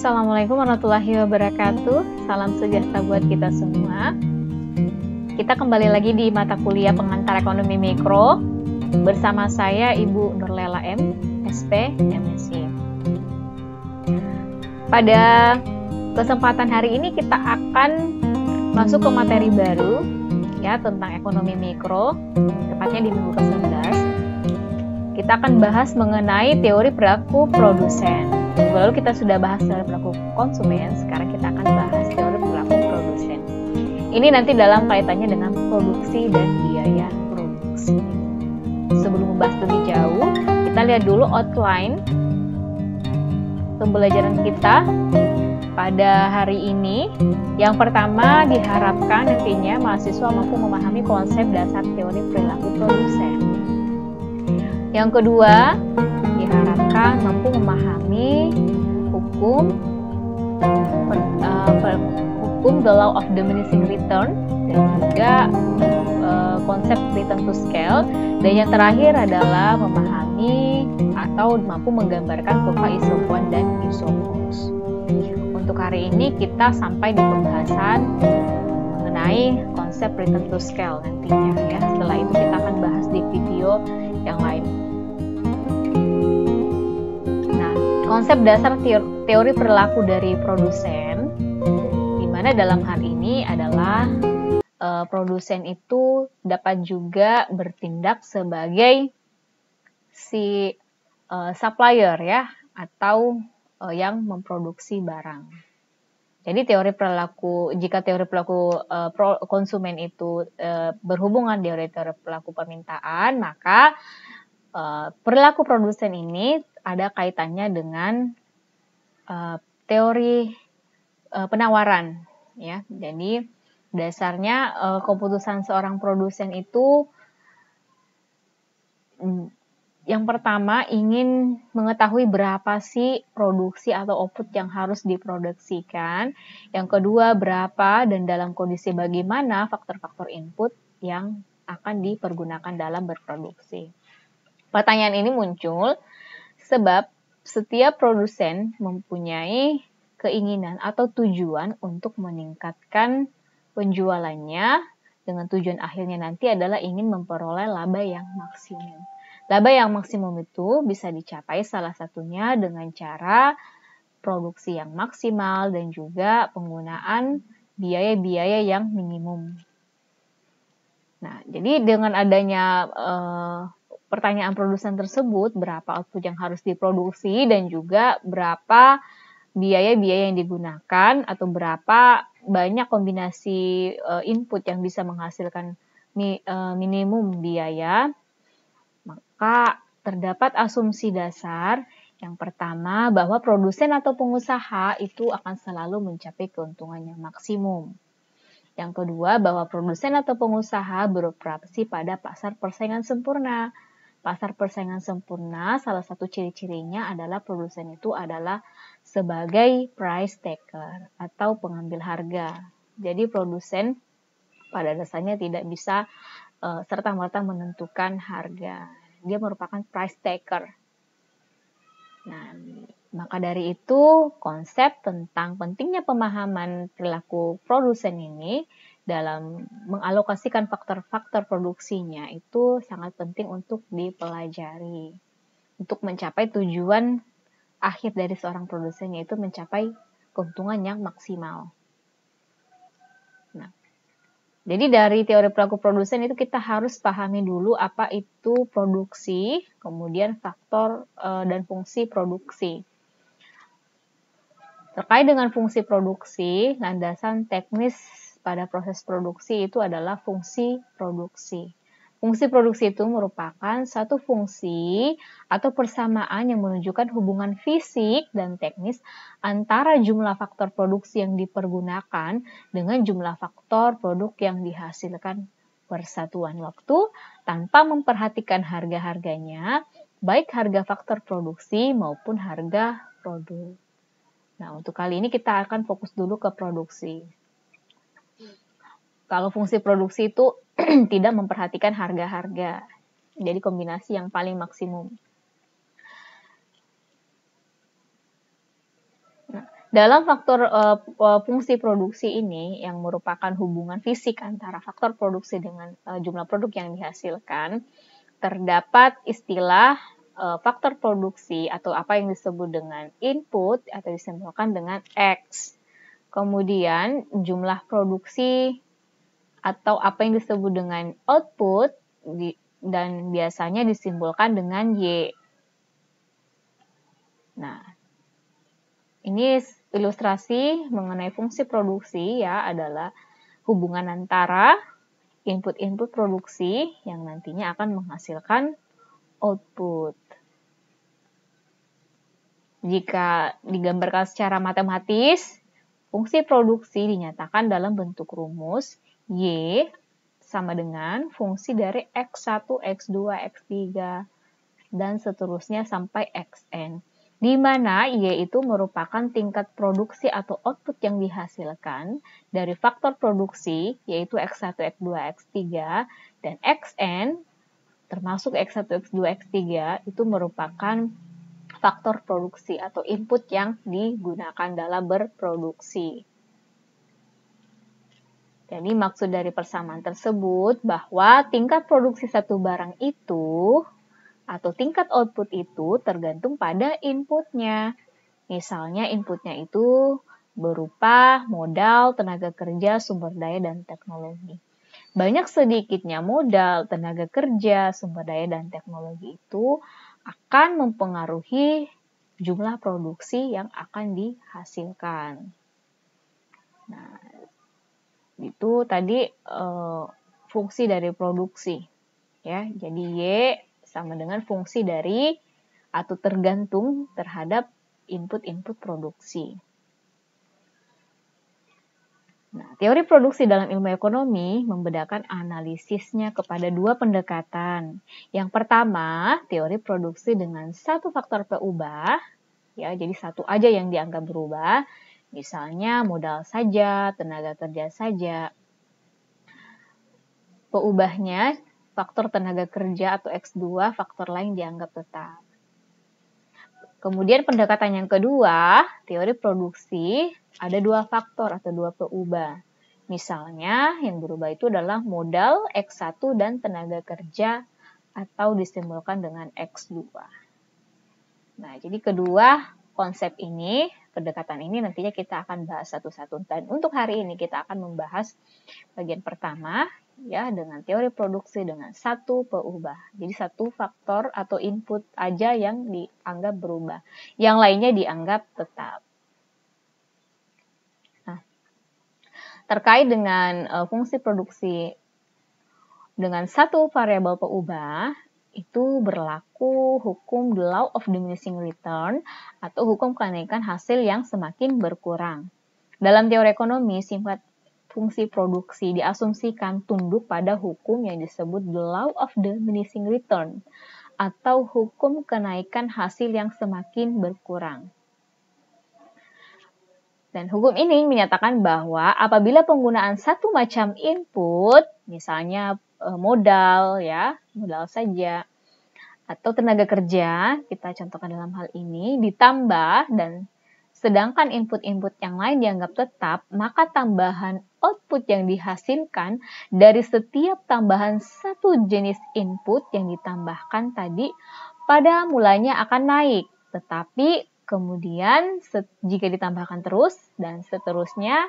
Assalamualaikum warahmatullahi wabarakatuh. Salam sejahtera buat kita semua. Kita kembali lagi di mata kuliah pengantar ekonomi mikro bersama saya Ibu Nurlela M, SP, MSc. Pada kesempatan hari ini kita akan masuk ke materi baru ya tentang ekonomi mikro, tepatnya di minggu ke-11. Kita akan bahas mengenai teori perilaku produsen. Lalu kita sudah bahas teori perilaku konsumen, sekarang kita akan bahas teori perilaku produsen. Ini nanti dalam kaitannya dengan produksi dan biaya produksi. Sebelum membahas lebih jauh, kita lihat dulu outline pembelajaran kita pada hari ini. Yang pertama, diharapkan nantinya mahasiswa mampu memahami konsep dasar teori perilaku produsen. Yang kedua, diharapkan mampu memahami hukum the law of diminishing return dan juga konsep return to scale. Dan yang terakhir adalah memahami atau mampu menggambarkan kurva isofon dan isofos. Untuk hari ini kita sampai di pembahasan mengenai konsep return to scale nantinya ya. Setelah itu kita akan bahas di video yang lain. Konsep dasar teori perilaku dari produsen, di mana dalam hal ini adalah produsen itu dapat juga bertindak sebagai supplier ya, atau yang memproduksi barang. Jadi jika teori perilaku konsumen itu berhubungan dengan teori perilaku permintaan, maka perilaku produsen ini ada kaitannya dengan teori penawaran ya. Jadi dasarnya keputusan seorang produsen itu yang pertama ingin mengetahui berapa sih produksi atau output yang harus diproduksikan. Yang kedua berapa dan dalam kondisi bagaimana faktor-faktor input yang akan dipergunakan dalam berproduksi. Pertanyaan ini muncul sebab setiap produsen mempunyai keinginan atau tujuan untuk meningkatkan penjualannya dengan tujuan akhirnya nanti adalah ingin memperoleh laba yang maksimum. Laba yang maksimum itu bisa dicapai salah satunya dengan cara produksi yang maksimal dan juga penggunaan biaya-biaya yang minimum. Nah, jadi dengan adanya pertanyaan produsen tersebut, berapa output yang harus diproduksi dan juga berapa biaya-biaya yang digunakan atau berapa banyak kombinasi input yang bisa menghasilkan minimum biaya, maka terdapat asumsi dasar yang pertama bahwa produsen atau pengusaha itu akan selalu mencapai keuntungan yang maksimum. Yang kedua, bahwa produsen atau pengusaha beroperasi pada pasar persaingan sempurna. Pasar persaingan sempurna, salah satu ciri-cirinya adalah produsen itu adalah sebagai price taker atau pengambil harga. Jadi produsen pada dasarnya tidak bisa serta-merta menentukan harga. Dia merupakan price taker. Nah, maka dari itu konsep tentang pentingnya pemahaman perilaku produsen ini dalam mengalokasikan faktor-faktor produksinya itu sangat penting untuk dipelajari untuk mencapai tujuan akhir dari seorang produsen, yaitu mencapai keuntungan yang maksimal. Nah, jadi dari teori perilaku produsen itu kita harus pahami dulu apa itu produksi, kemudian faktor dan fungsi produksi. Terkait dengan fungsi produksi, landasan teknis pada proses produksi itu adalah fungsi produksi. Fungsi produksi itu merupakan satu fungsi atau persamaan yang menunjukkan hubungan fisik dan teknis antara jumlah faktor produksi yang dipergunakan dengan jumlah faktor produk yang dihasilkan per satuan waktu tanpa memperhatikan harga-harganya, baik harga faktor produksi maupun harga produk. Nah, untuk kali ini kita akan fokus dulu ke produksi. Kalau fungsi produksi itu tidak memperhatikan harga-harga, jadi kombinasi yang paling maksimum. Nah, Dalam faktor fungsi produksi ini yang merupakan hubungan fisik antara faktor produksi dengan jumlah produk yang dihasilkan, terdapat istilah faktor produksi atau apa yang disebut dengan input atau disimbolkan dengan X. Kemudian jumlah produksi atau apa yang disebut dengan output dan biasanya disimbolkan dengan Y. Nah, ini ilustrasi mengenai fungsi produksi ya adalah hubungan antara input-input produksi yang nantinya akan menghasilkan output. Jika digambarkan secara matematis, fungsi produksi dinyatakan dalam bentuk rumus Y sama dengan fungsi dari X1, X2, X3, dan seterusnya sampai Xn. Di mana Y itu merupakan tingkat produksi atau output yang dihasilkan dari faktor produksi, yaitu X1, X2, X3, dan Xn, termasuk X1, X2, X3, itu merupakan faktor produksi atau input yang digunakan dalam berproduksi. Jadi maksud dari persamaan tersebut bahwa tingkat produksi satu barang itu atau tingkat output itu tergantung pada inputnya. Misalnya inputnya itu berupa modal, tenaga kerja, sumber daya, dan teknologi. Banyak sedikitnya modal, tenaga kerja, sumber daya, dan teknologi itu akan mempengaruhi jumlah produksi yang akan dihasilkan. Nah, itu tadi fungsi dari produksi. Ya, jadi Y sama dengan fungsi dari atau tergantung terhadap input-input produksi. Nah, teori produksi dalam ilmu ekonomi membedakan analisisnya kepada dua pendekatan. Yang pertama, teori produksi dengan satu faktor peubah, ya, jadi satu aja yang dianggap berubah, misalnya modal saja, tenaga kerja saja. Peubahnya faktor tenaga kerja atau X2, faktor lain dianggap tetap. Kemudian pendekatan yang kedua, teori produksi, ada dua faktor atau dua peubah. Misalnya yang berubah itu adalah modal X1 dan tenaga kerja atau disimbolkan dengan X2. Nah, jadi kedua konsep ini, pendekatan ini nantinya kita akan bahas satu-satu. Dan untuk hari ini kita akan membahas bagian pertama, ya, dengan teori produksi dengan satu peubah. Jadi satu faktor atau input aja yang dianggap berubah. Yang lainnya dianggap tetap. Nah, terkait dengan fungsi produksi dengan satu variabel peubah, itu berlaku hukum the law of diminishing return atau hukum kenaikan hasil yang semakin berkurang. Dalam teori ekonomi, sifat fungsi produksi diasumsikan tunduk pada hukum yang disebut the law of diminishing return atau hukum kenaikan hasil yang semakin berkurang. Dan hukum ini menyatakan bahwa apabila penggunaan satu macam input, misalnya modal, ya, modal saja, atau tenaga kerja, kita contohkan dalam hal ini, ditambah dan sedangkan input-input yang lain dianggap tetap, maka tambahan output yang dihasilkan dari setiap tambahan satu jenis input yang ditambahkan tadi pada mulanya akan naik, tetapi kemudian jika ditambahkan terus dan seterusnya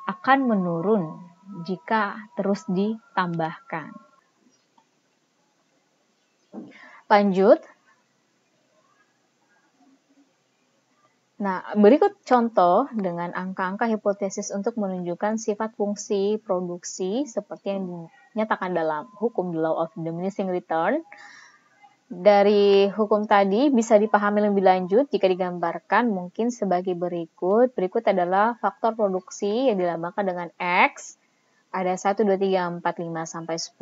akan menurun jika terus ditambahkan. Lanjut. Nah, berikut contoh dengan angka-angka hipotesis untuk menunjukkan sifat fungsi produksi seperti yang dinyatakan dalam hukum the law of diminishing return. Dari hukum tadi bisa dipahami lebih lanjut jika digambarkan mungkin sebagai berikut. Berikut adalah faktor produksi yang dilambangkan dengan X. Ada 1, 2, 3, 4, 5, sampai 10.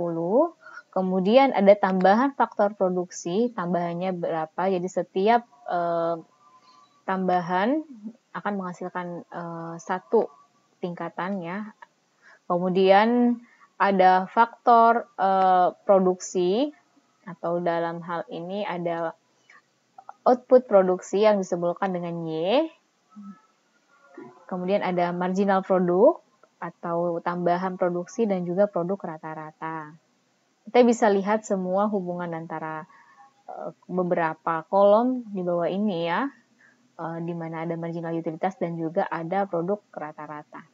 Kemudian ada tambahan faktor produksi, tambahannya berapa. Jadi setiap tambahan akan menghasilkan satu tingkatan, ya. Kemudian ada faktor produksi atau dalam hal ini ada output produksi yang disebutkan dengan Y. Kemudian ada marginal produk atau tambahan produksi dan juga produk rata-rata. Kita bisa lihat semua hubungan antara beberapa kolom di bawah ini ya, di mana ada marginal utilitas dan juga ada produk rata-rata.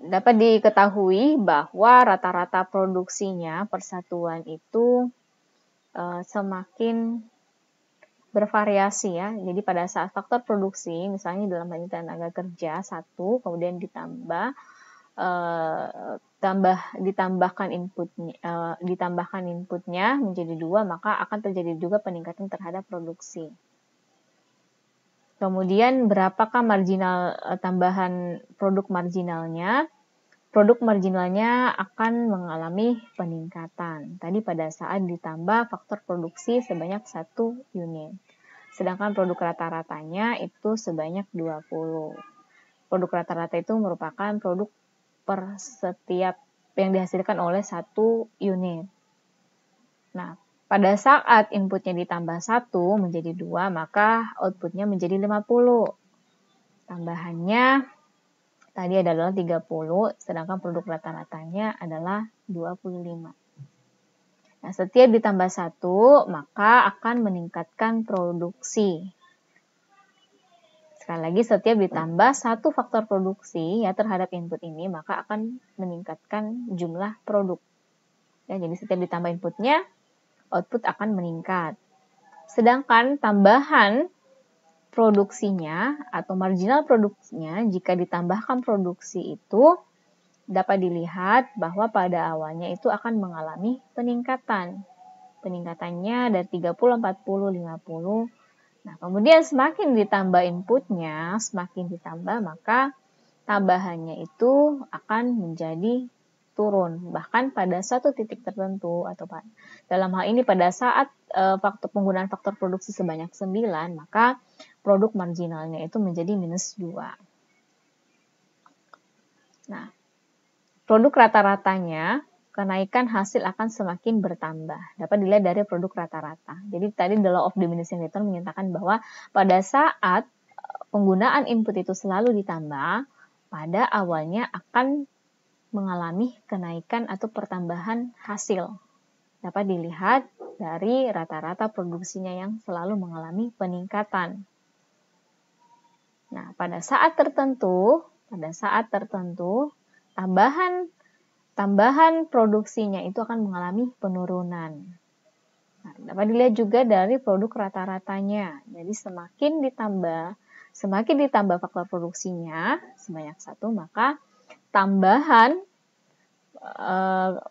Dapat diketahui bahwa rata-rata produksinya persatuan itu semakin bervariasi ya. Jadi pada saat faktor produksi, misalnya dalam hal ini tenaga kerja 1, kemudian ditambahkan inputnya menjadi 2, maka akan terjadi juga peningkatan terhadap produksi. Kemudian berapakah marginal tambahan produk marginalnya? Produk marginalnya akan mengalami peningkatan. Tadi pada saat ditambah faktor produksi sebanyak 1 unit. Sedangkan produk rata-ratanya itu sebanyak 20. Produk rata-rata itu merupakan produk per setiap yang dihasilkan oleh 1 unit. Nah, pada saat inputnya ditambah 1 menjadi 2, maka outputnya menjadi 50. Tambahannya tadi adalah 30, sedangkan produk rata-ratanya adalah 25. Nah, setiap ditambah 1, maka akan meningkatkan produksi. Sekali lagi, setiap ditambah 1 faktor produksi ya terhadap input ini, maka akan meningkatkan jumlah produk. Ya, jadi setiap ditambah inputnya, output akan meningkat. Sedangkan tambahan produksinya atau marginal produksinya jika ditambahkan produksi itu dapat dilihat bahwa pada awalnya itu akan mengalami peningkatan. Peningkatannya dari 30, 40, 50. Nah, kemudian semakin ditambah inputnya, semakin ditambah maka tambahannya itu akan menjadi turun. Bahkan pada suatu titik tertentu atau dalam hal ini pada saat penggunaan faktor produksi sebanyak 9, maka produk marginalnya itu menjadi minus 2. Nah, produk rata-ratanya, kenaikan hasil akan semakin bertambah. Dapat dilihat dari produk rata-rata. Jadi tadi the law of diminishing return menyatakan bahwa pada saat penggunaan input itu selalu ditambah, pada awalnya akan mengalami kenaikan atau pertambahan hasil. Dapat dilihat dari rata-rata produksinya yang selalu mengalami peningkatan. Nah, pada saat tertentu tambahan produksinya itu akan mengalami penurunan. Nah, dapat dilihat juga dari produk rata-ratanya. Jadi semakin ditambah faktor produksinya sebanyak 1, maka tambahan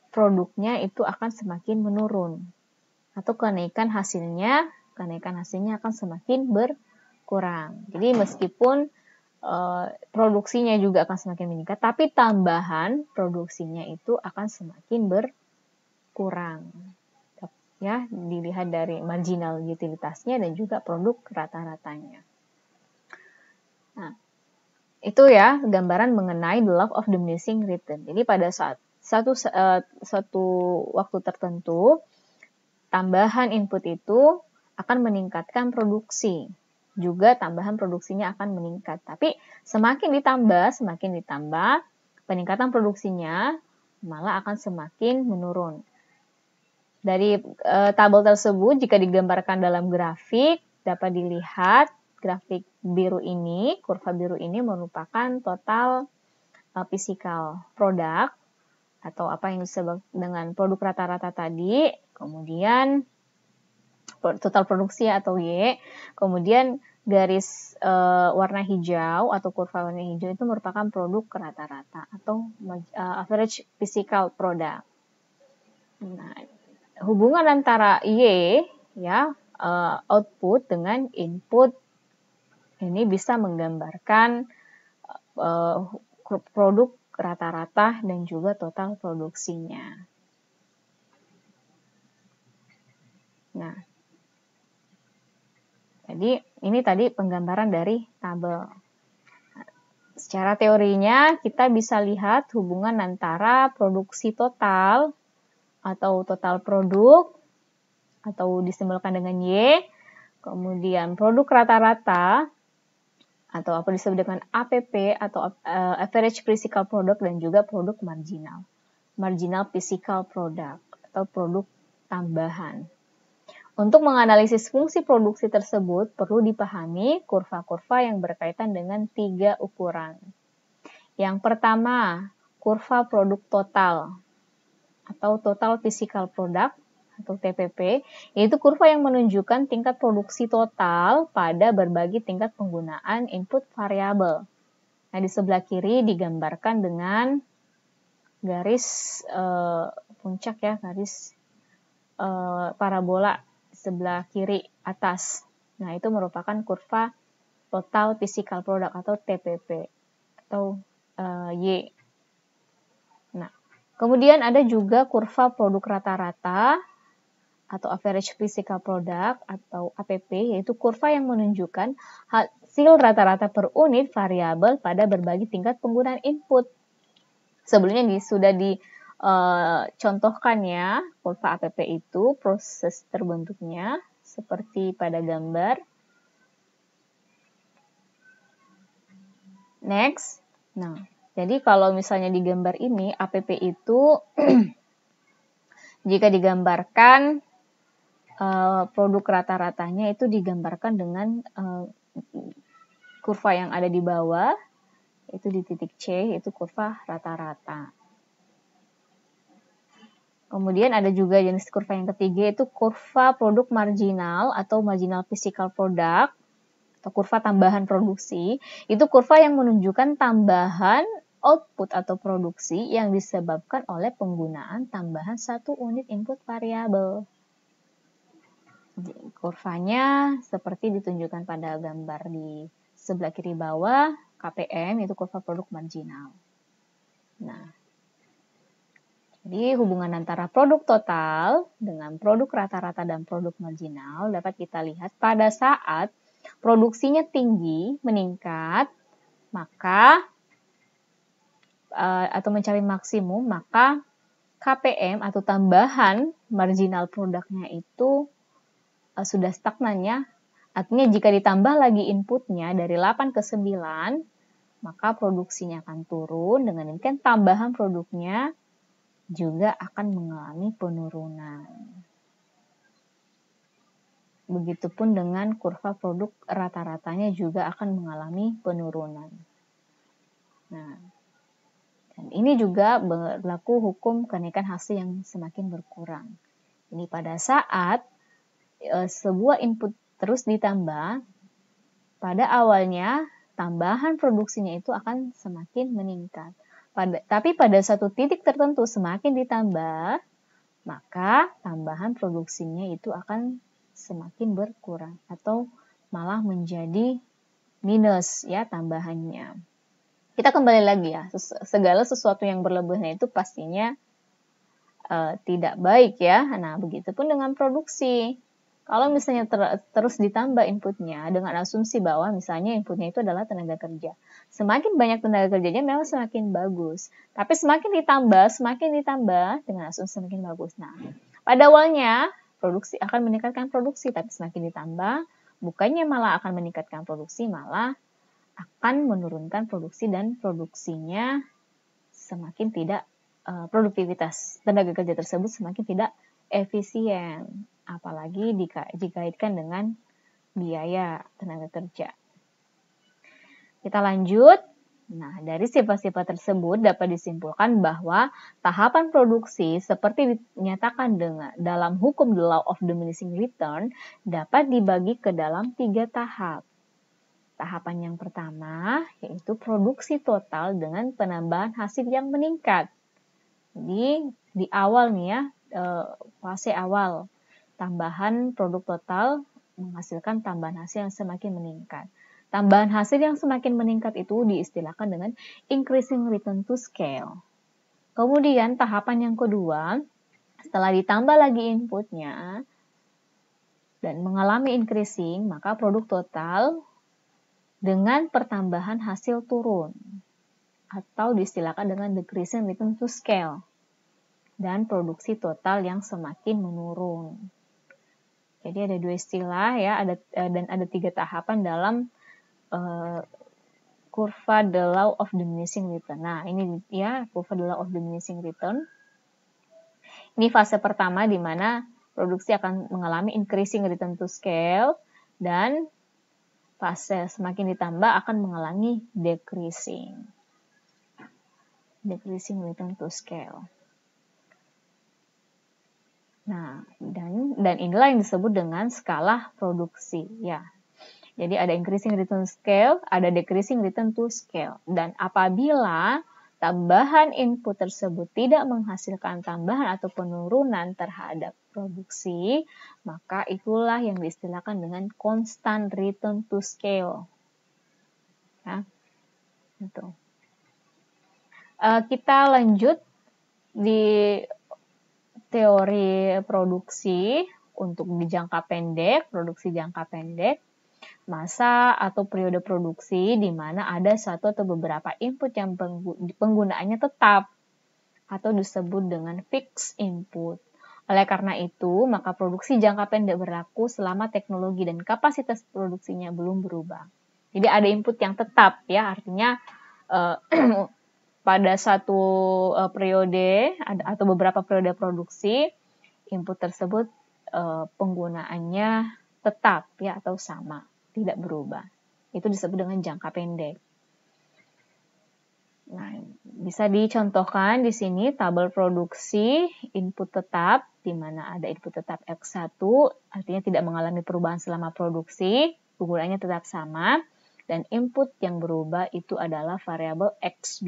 produknya itu akan semakin menurun. Atau kenaikan hasilnya akan semakin berkurang. Jadi meskipun produksinya juga akan semakin meningkat, tapi tambahan produksinya itu akan semakin berkurang. Ya, dilihat dari marginal utilitasnya dan juga produk rata-ratanya. Nah, itu ya gambaran mengenai the law of diminishing return. Jadi pada saat satu waktu tertentu, tambahan input itu akan meningkatkan produksi. Juga tambahan produksinya akan meningkat. Tapi semakin ditambah, peningkatan produksinya malah akan semakin menurun. Dari tabel tersebut, jika digambarkan dalam grafik, dapat dilihat grafik biru ini, kurva biru ini merupakan total physical product atau apa yang disebut dengan produk rata-rata tadi, kemudian total produksi atau Y, kemudian garis warna hijau atau kurva warna hijau itu merupakan produk rata-rata atau average physical product. Nah, hubungan antara Y ya output dengan input ini bisa menggambarkan produk rata-rata dan juga total produksinya. Nah, ini tadi penggambaran dari tabel. Secara teorinya kita bisa lihat hubungan antara produksi total atau total produk atau disimbolkan dengan Y, kemudian produk rata-rata atau apa disebut dengan APP atau Average Physical Product, dan juga produk marginal. Marginal Physical Product atau produk tambahan. Untuk menganalisis fungsi produksi tersebut, perlu dipahami kurva-kurva yang berkaitan dengan 3 ukuran. Yang pertama, kurva produk total atau Total Physical Product atau TPP, yaitu kurva yang menunjukkan tingkat produksi total pada berbagai tingkat penggunaan input variabel. Nah, di sebelah kiri digambarkan dengan garis puncak ya, garis parabola di sebelah kiri atas. Nah, itu merupakan kurva Total Physical Product atau TPP atau Y. Nah, kemudian ada juga kurva produk rata-rata atau Average Physical Product atau APP, yaitu kurva yang menunjukkan hasil rata-rata per unit variabel pada berbagai tingkat penggunaan input. Sebelumnya sudah dicontohkan ya, kurva APP itu proses terbentuknya seperti pada gambar. Next. Nah, jadi kalau misalnya di gambar ini, APP itu jika digambarkan produk rata-ratanya itu digambarkan dengan kurva yang ada di bawah, itu di titik C, itu kurva rata-rata. Kemudian ada juga jenis kurva yang ketiga, itu kurva produk marginal atau marginal physical product, atau kurva tambahan produksi. Itu kurva yang menunjukkan tambahan output atau produksi yang disebabkan oleh penggunaan tambahan 1 unit input variabel. Kurvanya seperti ditunjukkan pada gambar di sebelah kiri bawah, KPM itu kurva produk marginal. Nah, jadi hubungan antara produk total dengan produk rata-rata dan produk marginal dapat kita lihat pada saat produksinya tinggi, meningkat, maka atau mencapai maksimum, maka KPM atau tambahan marginal produknya itu sudah stagnan ya. Artinya jika ditambah lagi inputnya dari 8 ke 9, maka produksinya akan turun. Dengan demikian tambahan produknya juga akan mengalami penurunan. Begitupun dengan kurva produk rata-ratanya juga akan mengalami penurunan. Nah, dan ini juga berlaku hukum kenaikan hasil yang semakin berkurang. Ini pada saat sebuah input terus ditambah, pada awalnya tambahan produksinya itu akan semakin meningkat. Tapi pada satu titik tertentu semakin ditambah, maka tambahan produksinya itu akan semakin berkurang atau malah menjadi minus ya tambahannya. Kita kembali lagi ya, segala sesuatu yang berlebihan itu pastinya tidak baik ya. Nah, begitupun dengan produksi. Kalau misalnya terus ditambah inputnya dengan asumsi bahwa misalnya inputnya itu adalah tenaga kerja. Semakin banyak tenaga kerjanya memang semakin bagus. Tapi semakin ditambah dengan asumsi semakin bagus. Nah, pada awalnya produksi akan meningkatkan produksi, tapi semakin ditambah bukannya malah akan meningkatkan produksi, malah akan menurunkan produksi dan produksinya semakin tidak produktivitas tenaga kerja tersebut semakin tidak efisien, apalagi dikaitkan dengan biaya tenaga kerja. Kita lanjut. Nah, dari sifat-sifat tersebut dapat disimpulkan bahwa tahapan produksi seperti dinyatakan dalam hukum the law of diminishing return dapat dibagi ke dalam 3 tahap. Tahapan yang pertama yaitu produksi total dengan penambahan hasil yang meningkat. Jadi di awal nih ya, fase awal, tambahan produk total menghasilkan tambahan hasil yang semakin meningkat. Tambahan hasil yang semakin meningkat itu diistilahkan dengan increasing return to scale. Kemudian tahapan yang kedua, setelah ditambah lagi inputnya dan mengalami increasing, maka produk total dengan pertambahan hasil turun atau diistilahkan dengan decreasing return to scale, dan produksi total yang semakin menurun. Jadi ada 2 istilah ya, dan ada 3 tahapan dalam kurva the law of diminishing return. Nah, ini ya kurva the law of diminishing return. Ini fase pertama di mana produksi akan mengalami increasing return to scale, dan fase semakin ditambah akan mengalami decreasing return to scale. Nah, dan inilah yang disebut dengan skala produksi ya. Jadi ada increasing return to scale, ada decreasing return to scale. Dan apabila tambahan input tersebut tidak menghasilkan tambahan atau penurunan terhadap produksi, maka itulah yang diistilahkan dengan constant return to scale. Ya, itu. Kita lanjut di teori produksi untuk di jangka pendek, produksi jangka pendek. Masa atau periode produksi di mana ada satu atau beberapa input yang penggunaannya tetap atau disebut dengan fixed input. Oleh karena itu, maka produksi jangka pendek berlaku selama teknologi dan kapasitas produksinya belum berubah. Jadi ada input yang tetap ya, artinya pada satu periode atau beberapa periode produksi, input tersebut penggunaannya tetap ya atau sama, tidak berubah. Itu disebut dengan jangka pendek. Nah, bisa dicontohkan di sini tabel produksi input tetap, di mana ada input tetap X1, artinya tidak mengalami perubahan selama produksi, penggunaannya tetap sama, dan input yang berubah itu adalah variabel X2.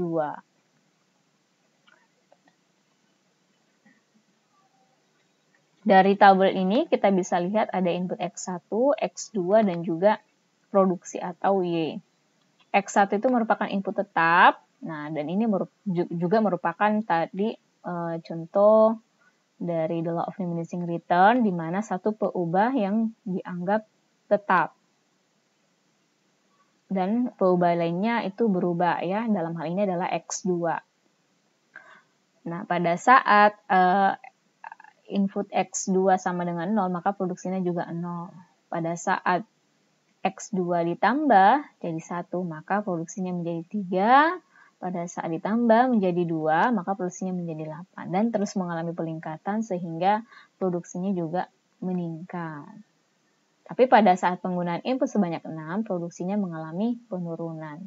Dari tabel ini kita bisa lihat ada input X1, X2, dan juga produksi atau Y. X1 itu merupakan input tetap, nah dan ini juga merupakan tadi contoh dari the law of diminishing return, di mana satu peubah yang dianggap tetap. Dan peubah lainnya itu berubah ya, dalam hal ini adalah X2. Nah, pada saat input X2 sama dengan 0, maka produksinya juga 0. Pada saat X2 ditambah jadi 1, maka produksinya menjadi 3. Pada saat ditambah menjadi 2, maka produksinya menjadi 8. Dan terus mengalami peningkatan sehingga produksinya juga meningkat. Tapi pada saat penggunaan input sebanyak 6, produksinya mengalami penurunan.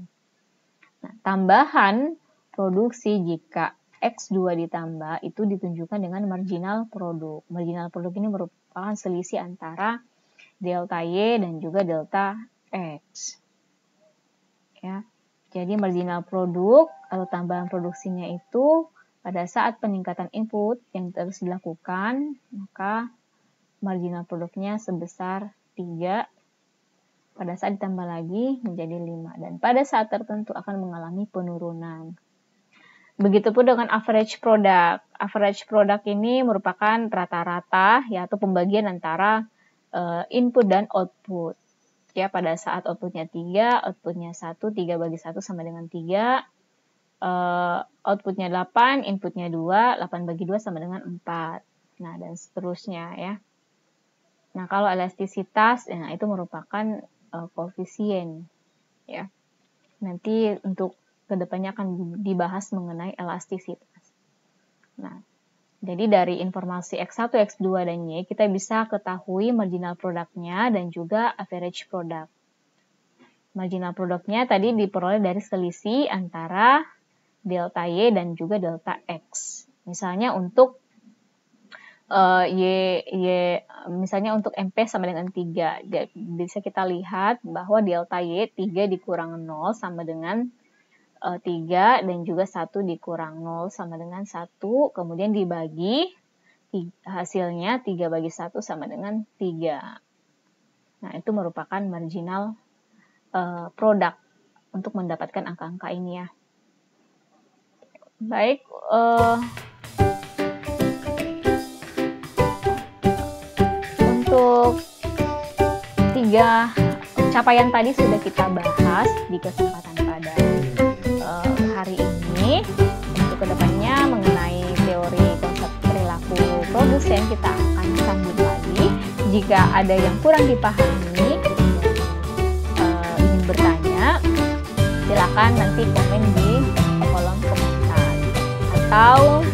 Nah, tambahan produksi jika X2 ditambah itu ditunjukkan dengan marginal produk. Marginal produk ini merupakan selisih antara delta Y dan juga delta X. Ya. Jadi marginal produk atau tambahan produksinya itu pada saat peningkatan input yang terus dilakukan, maka marginal produknya sebesar 3. Pada saat ditambah lagi menjadi 5. Dan pada saat tertentu akan mengalami penurunan. Begitupun dengan average product. Average product ini merupakan rata-rata ya, atau pembagian antara input dan output. Ya, pada saat outputnya 3, outputnya 1, 3 bagi 1 sama dengan 3. Outputnya 8, inputnya 2, 8 bagi 2 sama dengan 4. Nah, dan seterusnya ya. Nah, kalau elastisitas, nah, itu merupakan koefisien. Ya. Nanti untuk kedepannya akan dibahas mengenai elastisitas. Nah, jadi dari informasi X1, X2, dan Y, kita bisa ketahui marginal produknya dan juga average product. Marginal produknya tadi diperoleh dari selisih antara delta Y dan juga delta X. Misalnya untuk misalnya untuk MP sama dengan 3. Bisa kita lihat bahwa delta Y 3 dikurang 0 sama dengan 3, dan juga 1 dikurang 0 sama dengan 1, kemudian dibagi hasilnya 3 bagi 1 sama dengan 3. Nah, itu merupakan marginal produk untuk mendapatkan angka-angka ini ya. Baik, untuk 3 capaian tadi sudah kita bahas di kesempatan pada hari ini. Untuk kedepannya mengenai teori konsep perilaku produsen kita akan sambung lagi. Jika ada yang kurang dipahami, ingin bertanya, silakan nanti komen di kolom komentar. Atau